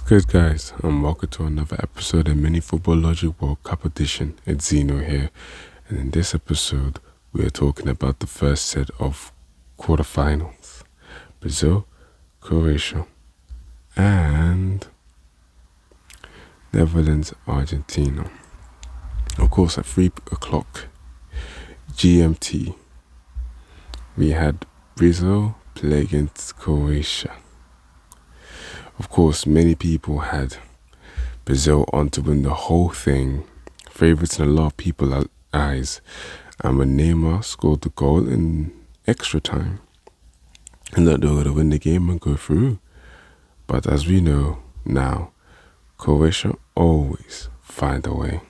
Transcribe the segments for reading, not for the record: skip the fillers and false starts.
Good, guys? And welcome to another episode of Mini Football Logic World Cup edition. It's Zeno here, and in this episode, we are talking about the first set of quarterfinals: Brazil, Croatia, and Netherlands, Argentina. Of course, at 3 o'clock GMT, we had Brazil play against Croatia. Of course, many people had Brazil on to win the whole thing, favourites in a lot of people's eyes. And when Neymar scored the goal in extra time, and that they were going to win the game and go through. But as we know now, Croatia always find a way.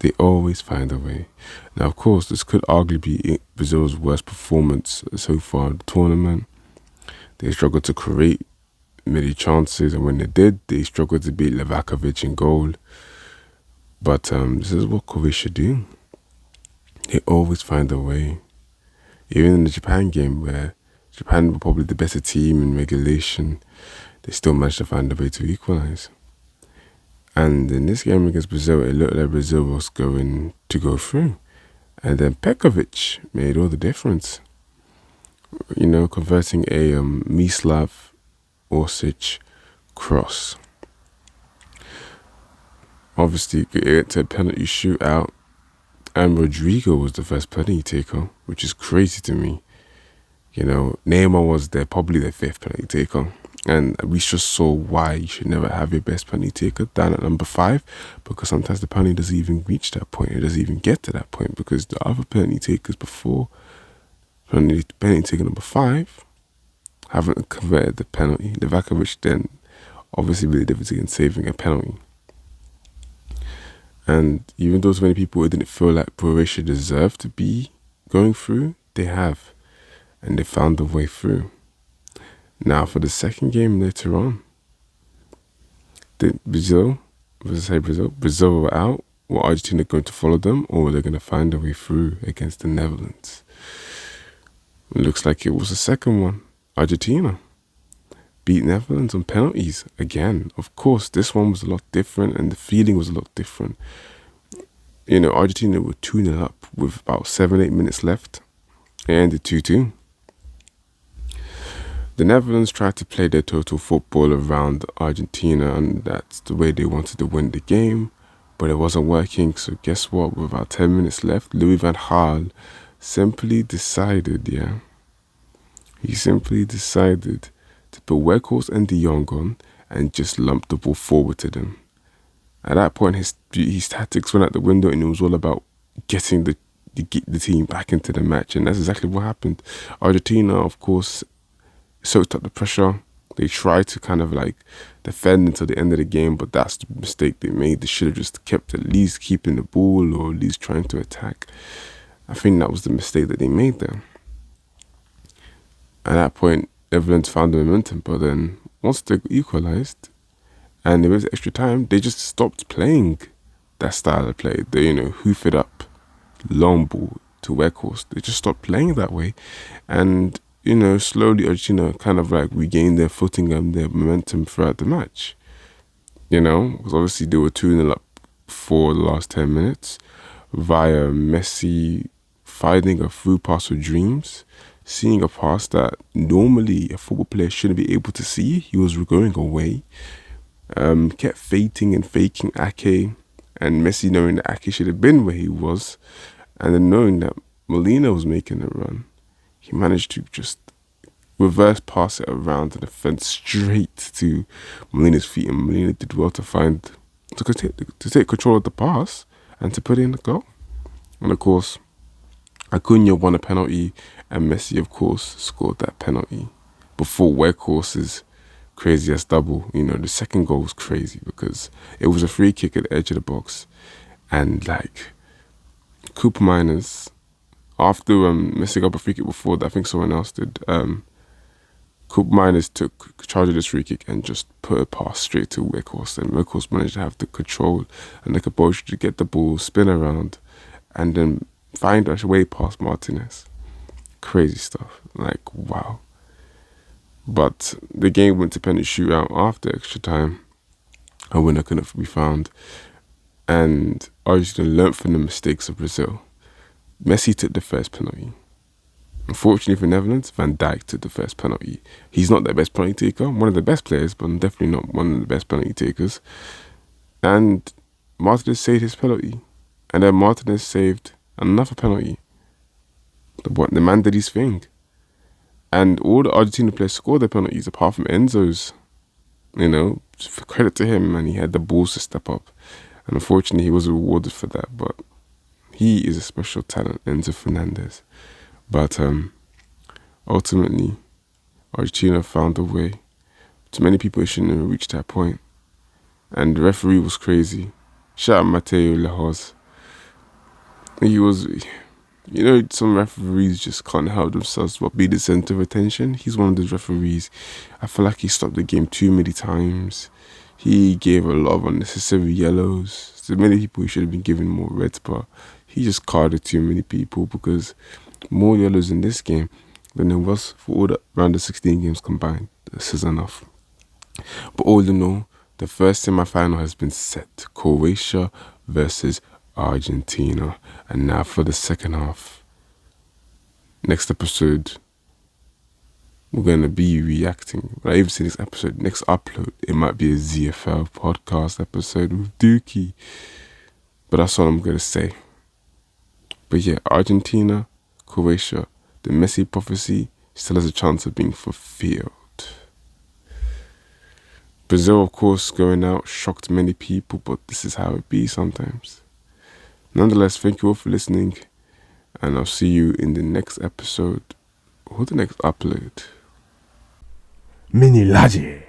They always find a way. Now, of course, this could arguably be Brazil's worst performance so far in the tournament. They struggled to create many chances, and when they did, they struggled to beat Livakovic in goal. But this is what Croatia do. They always find a way. Even in the Japan game, where Japan were probably the better team in regulation, they still managed to find a way to equalise. And in this game against Brazil, it looked like Brazil was going to go through. And then Pekovic made all the difference. You know, converting a Mislav Orsic cross. Obviously, it to a penalty shootout, and Rodrigo was the first penalty taker, which is crazy to me. You know, Neymar was probably their fifth penalty taker, and we just saw why you should never have your best penalty taker down at number 5, because sometimes the penalty doesn't even reach that point. It doesn't even get to that point because the other penalty takers before penalty taker number 5 haven't converted the penalty. Livakovic then obviously really difficult in saving a penalty. And even though so many people didn't feel like Croatia deserved to be going through, they have. And they found a way through. Now for the second game later on, Brazil were out. Were Argentina going to follow them, or were they going to find a way through against the Netherlands? It looks like it was the second one. Argentina beat Netherlands on penalties again. Of course, this one was a lot different, and the feeling was a lot different. You know, Argentina were 2-0 up with about 7-8 minutes left. It ended 2-2. The Netherlands tried to play their total football around Argentina, and that's the way they wanted to win the game, but it wasn't working. So guess what? With about 10 minutes left, Louis van Gaal simply decided, he simply decided to put Weghorst and De Jong on and just lump the ball forward to them. At that point, his tactics went out the window, and it was all about getting the team back into the match, and that's exactly what happened. Argentina, of course, soaked up the pressure. They tried to kind of like defend until the end of the game, but that's the mistake they made. They should have just kept at least keeping the ball, or at least trying to attack. I think that was the mistake that they made there. At that point, Netherlands found the momentum, but then once they equalised and there was extra time, they just stopped playing that style of play. They, hoof it up, long ball to Weghorst. They just stopped playing that way. And, slowly Argentina kind of like regained their footing and their momentum throughout the match. Because obviously they were 2-0 up for the last 10 minutes via Messi finding a through pass of dreams, seeing a pass that normally a football player shouldn't be able to see. He was going away. Kept faking Ake, and Messi knowing that Ake should have been where he was, and then knowing that Molina was making a run, he managed to just reverse pass it around the defense straight to Molina's feet, and Molina did well to take control of the pass and to put in the goal. And of course, Acuna won a penalty, and Messi, of course, scored that penalty before Weghorst's crazy ass double. The second goal was crazy because it was a free kick at the edge of the box, and like Cooper Miners, after Messi got a free kick before that, I think someone else did. Cooper Miners took charge of this free kick and just put a pass straight to Weghorst, and Weghorst managed to have the control and the composure to get the ball, spin around, and then find a way past Martinez. Crazy stuff. Like, wow. But the game went to penalty shootout after extra time. A winner couldn't be found. And Argentina learnt from the mistakes of Brazil. Messi took the first penalty. Unfortunately for Netherlands, Van Dijk took the first penalty. He's not their best penalty taker, one of the best players, but definitely not one of the best penalty takers. And Martinez saved his penalty. And then Martinez saved another penalty. The man did his thing. And all the Argentina players scored their penalties apart from Enzo's. Credit to him, and he had the balls to step up. And unfortunately, he was rewarded for that. But he is a special talent, Enzo Fernandez. But ultimately, Argentina found a way. To many people, it shouldn't have reached that point. And the referee was crazy. Shout out Mateo Lehoz. He was, some referees just can't help themselves but be the center of attention. He's one of those referees. I feel like he stopped the game too many times. He gave a lot of unnecessary yellows. So many people he should have been giving more reds, but he just carded too many people because more yellows in this game than there was for all the round of 16 games combined. This is enough. But all in all, the first semi-final has been set. Croatia versus Argentina. And now for the second half. Next episode, we're going to be reacting. When I even say this episode, next upload, it might be a ZFL podcast episode with Dookie. But that's all I'm going to say. But yeah, Argentina, Croatia, the Messi prophecy still has a chance of being fulfilled. Brazil, of course, going out shocked many people, but this is how it be sometimes. Nonetheless, thank you all for listening, and I'll see you in the next episode or the next upload. Mini Laje.